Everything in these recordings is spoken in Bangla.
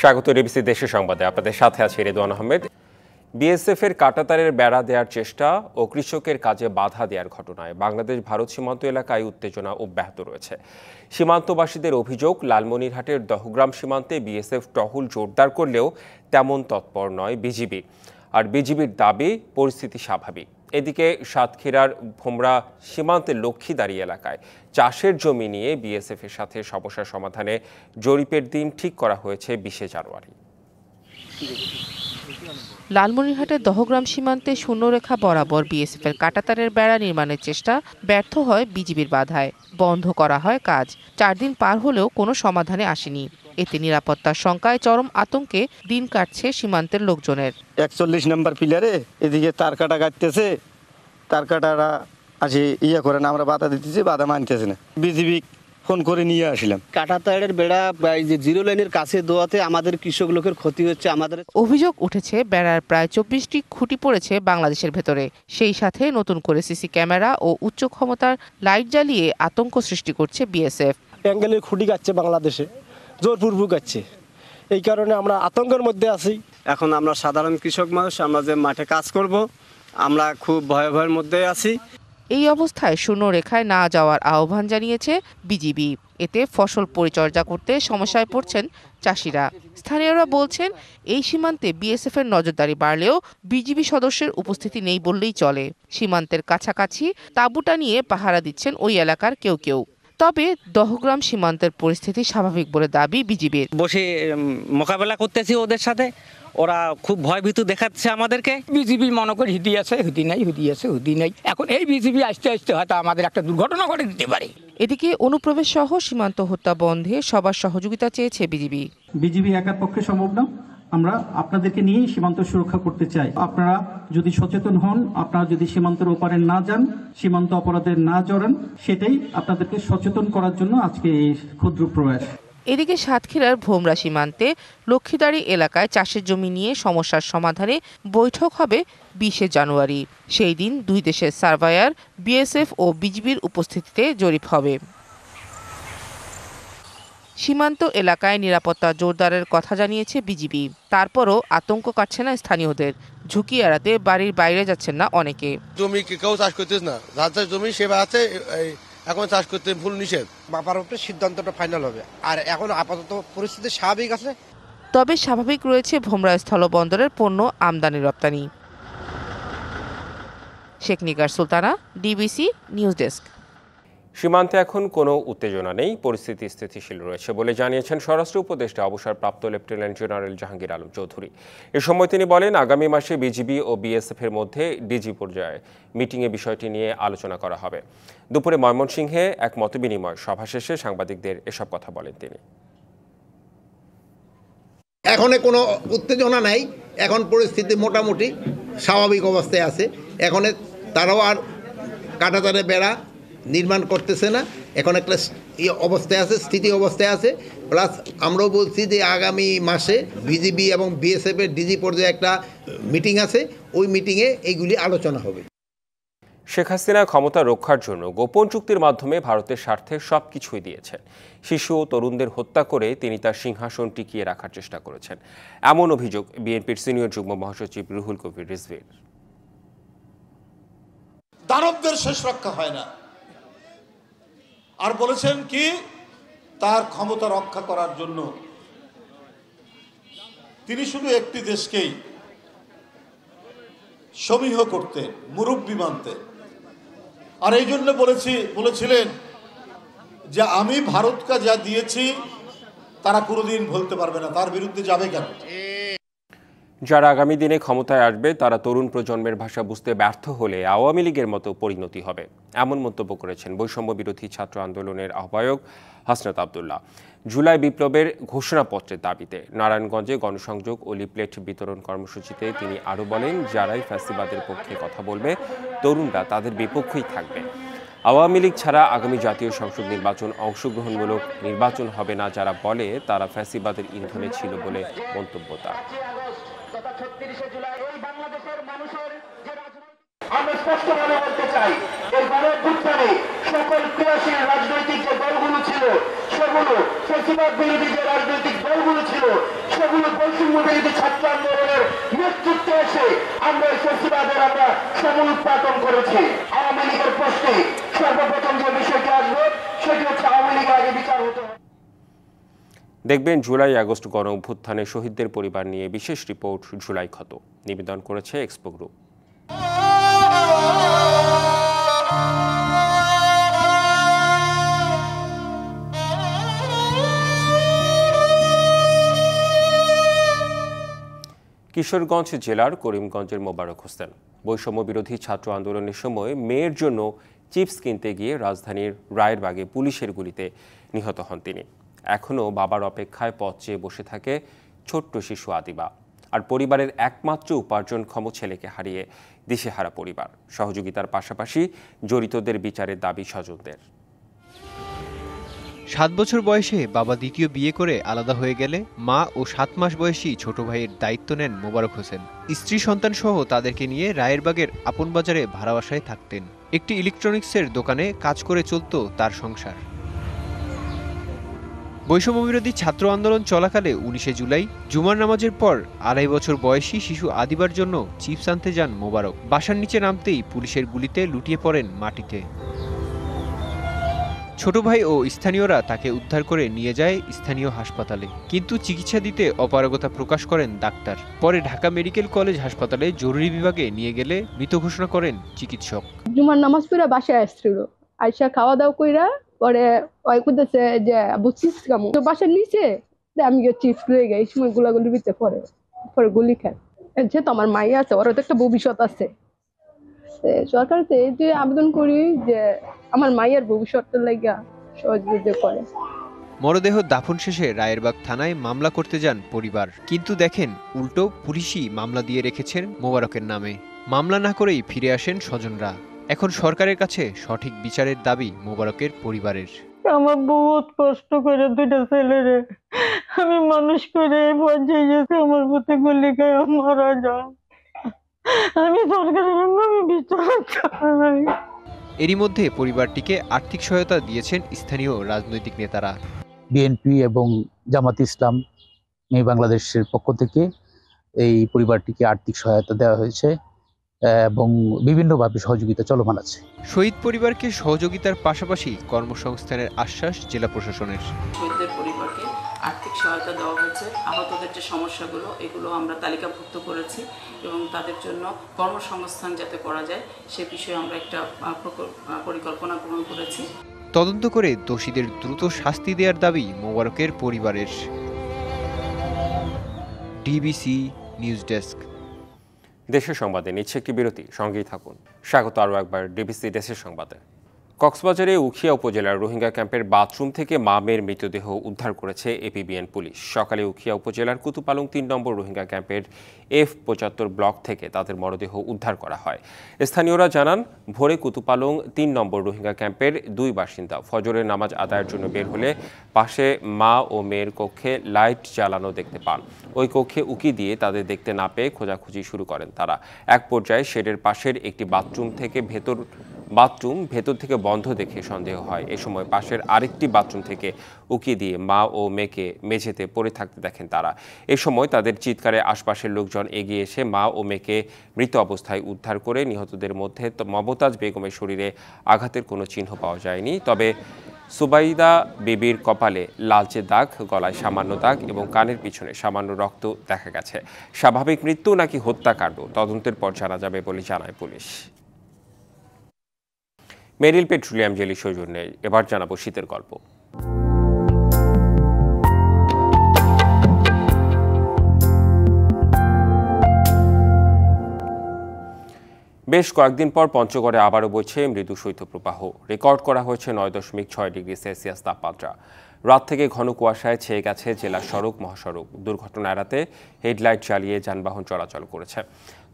স্বাগত ডিবিসি দেশের সংবাদে, আপনাদের সাথে আছে রেদওয়ান আহমেদ। বিএসএফ এর কাঁটাতারের বেড়া দেওয়ার চেষ্টা ও কৃষকের কাজে বাধা দেওয়ার ঘটনায় বাংলাদেশ ভারত সীমান্ত এলাকায় উত্তেজনা অব্যাহত রয়েছে। সীমান্তবাসীদের অভিযোগ, লালমনিরহাটের দহগ্রাম সীমান্তে বিএসএফ টহল জোরদার করলেও তেমন তৎপর নয় বিজিবি। আর বিজিবির দাবি পরিস্থিতি স্বাভাবিক। এদিকে সাতক্ষীরার ভোমরা সীমান্তের লক্ষ্মীদারি এলাকায় চাষের জমি নিয়ে বিএসএফ এর সাথে সমস্যা সমাধানে জরিপের দিন ঠিক করা হয়েছে 20 জানুয়ারি। লালমনিরহাটের দহগ্রাম সীমান্তে শূন্যরেখা বরাবর বিএসএফ এর কাঁটাতারের বেড়া নির্মাণের চেষ্টা ব্যর্থ হয় বিজিবির বাধায়। বন্ধ করা হয় কাজ। 4 দিন পার হলেও কোনো সমাধানে আসেনি। এতে নিরাপত্তার শঙ্কায় চরম আতঙ্কে দিন কাটছে সীমান্তের লোকজনের। 41 নম্বর পিলারে এদিকে তার কাটা কাটতেছে, তার কাটারা আসে করে না, আমরা বাধা দিতেছি, বাধা মানতেছে না। বিজিবি ফোন করে নিয়ে আসলাম। কাঁটাতারের বেড়া যে জিরো লাইনের কাছে দেওয়াতে আমাদের কৃষক লোকের ক্ষতি হচ্ছে। আমাদের অভিযোগ উঠেছে বেড়ার প্রায় 24টি খুঁটি পড়েছে বাংলাদেশের ভেতরে। সেই সাথে নতুন করে সিসি ক্যামেরা ও উচ্চ ক্ষমতার লাইট জ্বালিয়ে আতঙ্ক সৃষ্টি করছে বিএসএফ। অ্যাঙ্গেলের খুঁটি গাচ্ছে বাংলাদেশে, জোরপূর্বক গাচ্ছে। এই কারণে আমরা আতঙ্কের মধ্যে আছি। এখন আমরা সাধারণ কৃষক মানুষ, আমরা যে মাঠে কাজ করব, আমরা খুব ভয়ের মধ্যে আছি। এই অবস্থায় শূন্যরেখায় না যাওয়ার আহ্বান জানিয়েছে বিজিবি। এতে ফসল পরিচর্যা করতে সমস্যায় পড়ছেন চাষিরা। স্থানীয়রা বলছেন, এই সীমান্তে বিএসএফ এর নজরদারি বাড়লেও বিজিবি সদস্যের উপস্থিতি নেই বললেই চলে। সীমান্তের কাছাকাছি তাঁবুটা নিয়ে পাহারা দিচ্ছেন ওই এলাকার কেউ কেউ। তবে দহগ্রাম সীমান্তের পরিস্থিতি স্বাভাবিক বলে দাবি বিজিবির। বসে মোকাবেলা করতেছি ওদের সাথে, ওরা খুব ভয়ভীত দেখাচ্ছে আমাদেরকে। বিজিবি মনে করে হুদি আছে, হুদি নাই, হুদি আছে, হুদি নাই। এখন এই বিজিবি আসতে আসতে হয়তো আমাদের একটা দুর্ঘটনা ঘটে দিতে পারে। এদিকে অনুপ্রবেশ সহ সীমান্ত হত্যা বন্ধে সবার সহযোগিতা চেয়েছে বিজিবি। বিজিবি একার পক্ষে সম্ভব না, আমরা আপনাদেরকে নিয়েই সীমান্ত সুরক্ষা করতে চাই। আপনারা যদি সচেতন হন, আপনারা যদি সীমান্তের ওপারে না যান, সীমান্ত অপরাধে না জড়ান, সেটাই আপনাদেরকে সচেতন করার জন্য আজকে এই ক্ষুদ্র প্রয়াস। এদিকে সাতক্ষীরার ভোমরা সীমান্তে লক্ষ্মীদারি এলাকায় চাষের জমি নিয়ে সমস্যার সমাধানে বৈঠক হবে 20 জানুয়ারি। সেই দিন দুই দেশের সার্ভায়ার, বিএসএফ ও বিজিবির উপস্থিতিতে জরিপ হবে। সীমান্ত এলাকায় নিরাপত্তা জোরদারের কথা জানিয়েছে বিজিবি। তারপরও আতঙ্ক কাটছে না স্থানীয়দের। ঝুঁকি এড়াতে বাড়ির বাইরে যাচ্ছেন না অনেকে। জমি কেউ চাষ করতেছ না, যার জমি সেবা আছে, এখন চাষ করতে ফুল নিষেধ। বাবার উপরে সিদ্ধান্তটা ফাইনাল হবে। আর এখন আপাতত পরিস্থিতি স্বাভাবিক আছে। তবে স্বাভাবিক রয়েছে ভোমরা স্থলবন্দরের পণ্য আমদানি রপ্তানি। Sheikh Nigar Sultana, DBC news desk. সীমান্তে এখন কোনো উত্তেজনা নেই, পরিস্থিতি স্থিতিশীল রয়েছে বলে জানিয়েছেন স্বরাষ্ট্র উপদেষ্টা অবসরপ্রাপ্ত লেফটেন্যান্ট জেনারেল জাহাঙ্গীর আলম চৌধুরী। এ সময় তিনি বলেন, আগামী মাসে বিজিবি ও বিএসএফ এর মধ্যে ডিজি পর্যায়ে মিটিংয়ে বিষয়টি নিয়ে আলোচনা করা হবে। দুপুরে ময়মনসিংহে এক মতবিনিময় সভা শেষে সাংবাদিকদের এসব কথা বলেন তিনি। এখন কোনো উত্তেজনা নাই, এখন পরিস্থিতি মোটামুটি স্বাভাবিক অবস্থায় আছে। এখন তারাও আর কাঁটাতারে বেড়া নির্মাণ করতেছে না, এখন একটা অবস্থায় আছে, স্থিতি অবস্থায় আছে। প্লাস আমরাও বলছি যে আগামী মাসে বিজিবি এবং বিএসএফ এর ডিজি পর্যায়ে একটা মিটিং আছে, ওই মিটিংয়ে এইগুলি আলোচনা হবে। শেখ হাসিনা ক্ষমতা রক্ষার জন্য গোপন চুক্তির মাধ্যমে ভারতের স্বার্থে সবকিছুই দিয়েছেন। শিশু ও তরুণদের হত্যা করে তিনি তার সিংহাসন টিকিয়ে রাখার চেষ্টা করেছেন, এমন অভিযোগ বিএনপির সিনিয়র যুগ্ম মহাসচিব রুহুল কবির রিজভীর। দানবদের শেষ রক্ষা হয় না। আর বলেছেন কি, তার ক্ষমতা রক্ষা করার জন্য তিনি শুধু একটি দেশকেই সমীহ করতেন, মুরব্বি মানতেন। আর এই জন্য বলেছিলেন যে আমি ভারতকে যা দিয়েছি তারা কোনোদিন ভুলতে পারবে না, তার বিরুদ্ধে যাবে কেন? যারা আগামী দিনে ক্ষমতায় আসবে তারা তরুণ প্রজন্মের ভাষা বুঝতে ব্যর্থ হলে আওয়ামী লীগের মতো পরিণতি হবে, এমন মন্তব্য করেছেন বৈষম্য বিরোধী ছাত্র আন্দোলনের আহ্বায়ক হাসনাত আবদুল্লাহ। জুলাই বিপ্লবের ঘোষণাপত্রের দাবিতে নারায়ণগঞ্জে গণসংযোগ ও লিফলেট বিতরণ কর্মসূচিতে তিনি আরও বলেন, যারাই ফ্যাসিবাদের পক্ষে কথা বলবে তরুণরা তাদের বিপক্ষেই থাকবে। আওয়ামী লীগ ছাড়া আগামী জাতীয় সংসদ নির্বাচন অংশগ্রহণমূলক নির্বাচন হবে না যারা বলে, তারা ফ্যাসিবাদের ইন্ধনে ছিল বলে মন্তব্য তার। আমরা স্পষ্টভাবে বলতে চাই, এই গণঅভ্যুত্থানে সকল ক্রিয়াশীল রাজনৈতিক যে দলগুলো ছিল, সেগুলো ফ্যাসিবাদ বিরোধী যে রাজনৈতিক দলগুলো ছিল, সেগুলো ছাত্র আন্দোলনের নেতৃত্বে এসে আমরা এই ফেসিবাদের আমরা সমূল উৎপাদন করেছি। আওয়ামী লীগের প্রশ্নে সর্বপ্রথম যে বিষয়টি আসবে সেটি হচ্ছে আওয়ামী লীগের আগে বিচার হতে হবে। দেখবেন জুলাই আগস্ট গণ অভ্যুত্থানে শহীদদের পরিবার নিয়ে বিশেষ রিপোর্ট জুলাই ক্ষত, নিবেদন করেছে এক্সপো গ্রুপ। কিশোরগঞ্জ জেলার করিমগঞ্জের মোবারক হোসেন বৈষম্য বিরোধী ছাত্র আন্দোলনের সময় মেয়ের জন্য চিপস কিনতে গিয়ে রাজধানীর রায়েরবাগে পুলিশের গুলিতে নিহত হন তিনি। এখনও বাবার অপেক্ষায় পথ চেয়ে বসে থাকে ছোট্ট শিশু আদিবা। আর পরিবারের একমাত্র উপার্জনক্ষম ছেলেকে হারিয়ে দিশেহারা পরিবার। সহযোগিতার পাশাপাশি জড়িতদের বিচারের দাবি স্বজনদের। 7 বছর বয়সে বাবা দ্বিতীয় বিয়ে করে আলাদা হয়ে গেলে মা ও 7 মাস বয়সী ছোট ভাইয়ের দায়িত্ব নেন মোবারক হোসেন। স্ত্রী সন্তান সহ তাদেরকে নিয়ে রায়েরবাগের আপন বাজারে ভাড়া বাসায় থাকতেন। একটি ইলেকট্রনিক্সের দোকানে কাজ করে চলত তার সংসার। বৈষম্যবিরোধী ছাত্র আন্দোলন চলাকালে 19শে জুলাই জুমার নামাজের পর 2.5 বছর বয়সী শিশু আদিবার জন্য চিপস আনতে যান মোবারক। বাসার নিচে নামতেই পুলিশের গুলিতে লুটিয়ে পড়েন মাটিতে। ছোট ভাই ও স্থানীয়রা তাকে উদ্ধার করে নিয়ে যায় স্থানীয় হাসপাতালে, কিন্তু চিকিৎসা দিতে অপারগতা প্রকাশ করেন ডাক্তার। পরে ঢাকা মেডিকেল কলেজ হাসপাতালে জরুরি বিভাগে নিয়ে গেলে মৃত ঘোষণা করেন চিকিৎসক। জুমার নামাজ পড়ে বাসায় আসছিল, আইসা খাওয়া দাওয়া কইরা পরে ওই কইতেছে যে চিপস খামু, তো বাসার নিচে আমি চিপস লয়ে যাই, এই সময় গুলাগুলির ভিতরে পরে গুলি খায়। যে তো আমার মাই আছে, ওর তো একটা ভবিষ্যৎ আছে। সরকার যে আবেদন করি যে আমার মায়ের ভবিষ্যৎটা লাগিয়া সহযোগিতা করে। মরদেহ দাফন শেষে রায়েরবাগ থানায় মামলা করতে যান পরিবার, কিন্তু দেখেন উল্টো পুলিশই মামলা দিয়ে রেখেছেন মোবারকের নামে। মামলা না করেই ফিরে আসেন স্বজনরা। এখন সরকারের কাছে সঠিক বিচারের দাবি মোবারকের পরিবারের। আমার বহুত কষ্ট করে দুইটা ছেলেরে আমি মানুষ করে পৌঁছে গেছে, আমার প্রতি গুলি খায় মারা যায়। আমি সরকারের বিচার চাই। এরই মধ্যে পরিবারটিকে আর্থিক সহায়তা দিয়েছেন স্থানীয় রাজনৈতিক নেতারা। বিএনপি এবং জামাত ইসলাম বাংলাদেশের পক্ষ থেকে এই পরিবারটিকে আর্থিক সহায়তা দেওয়া হয়েছে এবং বিভিন্নভাবে সহযোগিতা চলমান আছে। শহীদ পরিবারকে সহযোগিতার পাশাপাশি কর্মসংস্থানের আশ্বাস জেলা প্রশাসনের। শহীদদের পরিবারকে আর্থিক সহায়তা দেওয়া হয়েছে। আহতদের যে সমস্যাগুলো এগুলো আমরা তালিকাভুক্ত করেছি এবং তাদের জন্য কর্মসংস্থান যাতে করা যায় সে বিষয়ে আমরা একটা পরিকল্পনা গ্রহণ করেছি। তদন্ত করে দোষীদের দ্রুত শাস্তি দেওয়ার দাবি মোবারকের পরিবারের। DBC news desk. দেশের সংবাদে নিচ্ছে একটি বিরতি, সঙ্গেই থাকুন। স্বাগত আরও একবার ডিবিসি দেশের সংবাদে। কক্সবাজারে উখিয়া উপজেলার রোহিঙ্গা ক্যাম্পের বাথরুম থেকে মা মেয়ের মৃতদেহ উদ্ধার করেছে এপিবিএন পুলিশ। সকালে উখিয়া উপজেলার কুতুপালং 3 নম্বর রোহিঙ্গা ক্যাম্পের F75 ব্লক থেকে তাদের মরদেহ উদ্ধার করা হয়। স্থানীয়রা জানান, ভোরে কুতুপালং 3 নম্বর রোহিঙ্গা ক্যাম্পের 2 বাসিন্দা ফজরের নামাজ আদায়ের জন্য বের হলে পাশে মা ও মেয়ের কক্ষে লাইট জ্বালানো দেখতে পান। ওই কক্ষে উকি দিয়ে তাদের দেখতে না পেয়ে খোঁজাখুঁজি শুরু করেন তারা। এক পর্যায়ে শেডের পাশের একটি বাথরুম ভেতর থেকে বন্ধ দেখে সন্দেহ হয়। এ সময় পাশের আরেকটি বাথরুম থেকে উকি দিয়ে মা ও মেয়েকে মেঝেতে পড়ে থাকতে দেখেন তারা। এ সময় তাদের চিৎকারে আশপাশের লোকজন এগিয়ে এসে মা ও মেয়েকে মৃত অবস্থায় উদ্ধার করে। নিহতদের মধ্যে মমতাজ বেগমের শরীরে আঘাতের কোনো চিহ্ন পাওয়া যায়নি, তবে সুবাইদা বিবির কপালে লালচে দাগ, গলায় সামান্য দাগ এবং কানের পিছনে সামান্য রক্ত দেখা গেছে। স্বাভাবিক মৃত্যু নাকি হত্যাকাণ্ড তদন্তের পর জানা যাবে বলে জানায় পুলিশ। মেরিল পেট্রোলিয়াম জেলি সৌজন্যে এবার জানাবো শীতের গল্প। বেশ কয়েকদিন পর পঞ্চগড়ে আবারও বইছে মৃদু শৈত্যপ্রবাহ। রেকর্ড করা হয়েছে 9.6 ডিগ্রি সেলসিয়াস তাপমাত্রা। রাত থেকে ঘন কুয়াশায় ছেয়ে গেছে জেলার সড়ক মহাসড়ক। দুর্ঘটনা এড়াতে হেডলাইট জ্বালিয়ে যানবাহন চলাচল করেছে।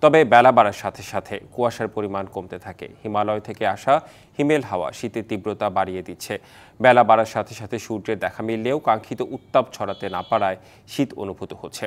তবে বেলা বাড়ার সাথে সাথে কুয়াশার পরিমাণ কমতে থাকে। হিমালয় থেকে আসা হিমেল হাওয়া শীতের তীব্রতা বাড়িয়ে দিচ্ছে। বেলা বাড়ার সাথে সাথে সূর্যের দেখা মিললেও কাঙ্ক্ষিত উত্তাপ ছড়াতে না পারায় শীত অনুভূত হচ্ছে।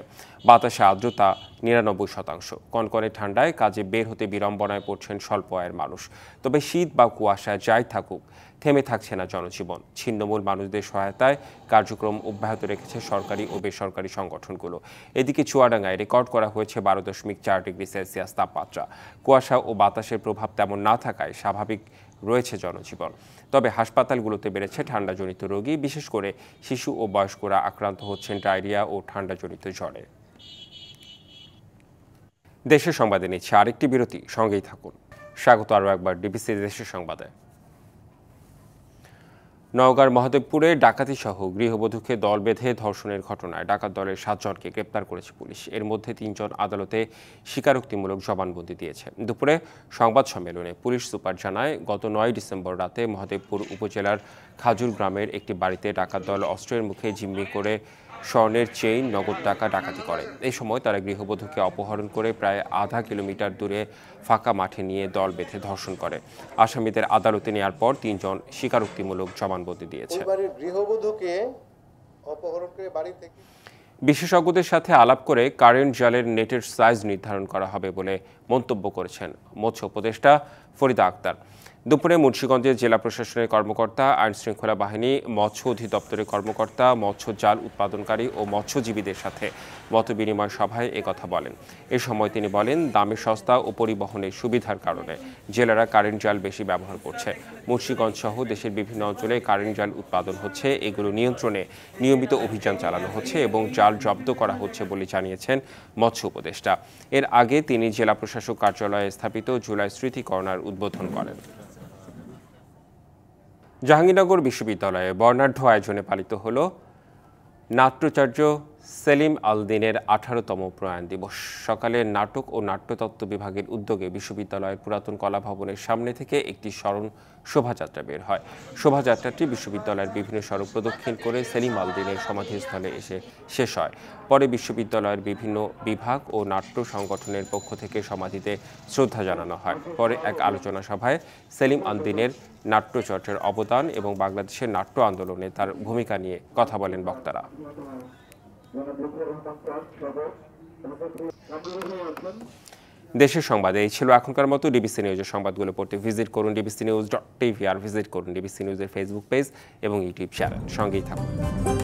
বাতাসে আর্দ্রতা ৯৯%। কনকনে ঠান্ডায় কাজে বের হতে বিড়ম্বনায় পড়ছেন স্বল্প আয়ের মানুষ। তবে শীত বা কুয়াশায় যাই থাকুক, থেমে থাকছে না জনজীবন। ছিন্নমূল মানুষদের সহায়তায় কার্যক্রম অব্যাহত রেখেছে সরকারি ও বেসরকারি সংগঠনগুলো। এদিকে চুয়াডাঙ্গায় রেকর্ড করা হয়েছে 12.4 ডিগ্রি সেলসিয়াস তাপমাত্রা। কুয়াশা ও বাতাসের প্রভাব তেমন না থাকায় স্বাভাবিক রয়েছে জনজীবন। তবে হাসপাতালগুলোতে বেড়েছে ঠান্ডাজনিত রোগী, বিশেষ করে শিশু ও বয়স্করা আক্রান্ত হচ্ছেন ডায়রিয়া ও ঠান্ডাজনিত জ্বরে। দেশের সংবাদে নিচ্ছে আরেকটি বিরতি, সঙ্গেই থাকুন। স্বাগত আরও একবার ডিবিসি দেশের সংবাদে। নওগাঁর মহাদেবপুরে ডাকাতি সহ গৃহবধূকে দল বেঁধে ধর্ষণের ঘটনায় ডাকাত দলের 7 জনকে গ্রেপ্তার করেছে পুলিশ। এর মধ্যে 3 জন আদালতে স্বীকারোক্তিমূলক জবানবন্দি দিয়েছে। দুপুরে সংবাদ সম্মেলনে পুলিশ সুপার জানায়, গত 9 ডিসেম্বর রাতে মহাদেবপুর উপজেলার খাজুর গ্রামের একটি বাড়িতে ডাকাত দল অস্ত্রের মুখে জিম্মি করে স্বর্ণের চেইন, নগদ টাকা ডাকাতি করে। এই সময় তারা গৃহবধূকে অপহরণ করে প্রায় আধা কিলোমিটার দূরে ফাঁকা মাঠে নিয়ে দল বেঁধে ধর্ষণ করে। আসামিদের আদালতে নেওয়ার পর 3 জন স্বীকারোক্তিমূলক জবানবন্দি দিয়েছে। বিশেষজ্ঞদের সাথে আলাপ করে কারেন্ট জালের নেটের সাইজ নির্ধারণ করা হবে বলে মন্তব্য করেছেন মৎস্য উপদেষ্টা ফরিদা আক্তার। দুপুরে মুন্সিগঞ্জের জেলা প্রশাসনের কর্মকর্তা, আইনশৃঙ্খলা বাহিনী, মৎস্য অধিদপ্তরের কর্মকর্তা, মৎস্য জাল উৎপাদনকারী ও মৎস্যজীবীদের সাথে মতবিনিময় সভায় একথা বলেন। এ সময় তিনি বলেন, দামে সস্তা ও পরিবহনের সুবিধার কারণে জেলেরা কারেন্ট জাল বেশি ব্যবহার করছে। মুন্সিগঞ্জ সহ দেশের বিভিন্ন অঞ্চলে কারেন্ট জাল উৎপাদন হচ্ছে। এগুলো নিয়ন্ত্রণে নিয়মিত অভিযান চালানো হচ্ছে এবং জাল জব্দ করা হচ্ছে বলে জানিয়েছেন মৎস্য উপদেষ্টা। এর আগে তিনি জেলা প্রশাসক কার্যালয়ে স্থাপিত জুলাই স্মৃতি কর্নার উদ্বোধন করেন। জাহাঙ্গীরনগর বিশ্ববিদ্যালয়ে বর্ণাঢ্য আয়োজনে পালিত হল নাট্যাচার্য সেলিম আল দীনের 18তম প্রয়াণ দিবস। সকালে নাটক ও নাট্যতত্ত্ব বিভাগের উদ্যোগে বিশ্ববিদ্যালয়ের পুরাতন কলা ভবনের সামনে থেকে একটি স্মরণ শোভাযাত্রা বের হয়। শোভাযাত্রাটি বিশ্ববিদ্যালয়ের বিভিন্ন সড়ক প্রদক্ষিণ করে সেলিম আল দীনের সমাধিস্থলে এসে শেষ হয়। পরে বিশ্ববিদ্যালয়ের বিভিন্ন বিভাগ ও নাট্য সংগঠনের পক্ষ থেকে সমাধিতে শ্রদ্ধা জানানো হয়। পরে এক আলোচনা সভায় সেলিম আল দীনের নাট্যচর্চার অবদান এবং বাংলাদেশের নাট্য আন্দোলনে তার ভূমিকা নিয়ে কথা বলেন বক্তারা। দেশের সংবাদে এই ছিল এখনকার মতো। ডিবিসি নিউজের সংবাদগুলো পড়তে ভিজিট করুন dbcnews.tv আর ভিজিট করুন ডিবিসি নিউজের ফেসবুক পেজ এবং ইউটিউব চ্যানেল। সঙ্গেই থাকুন।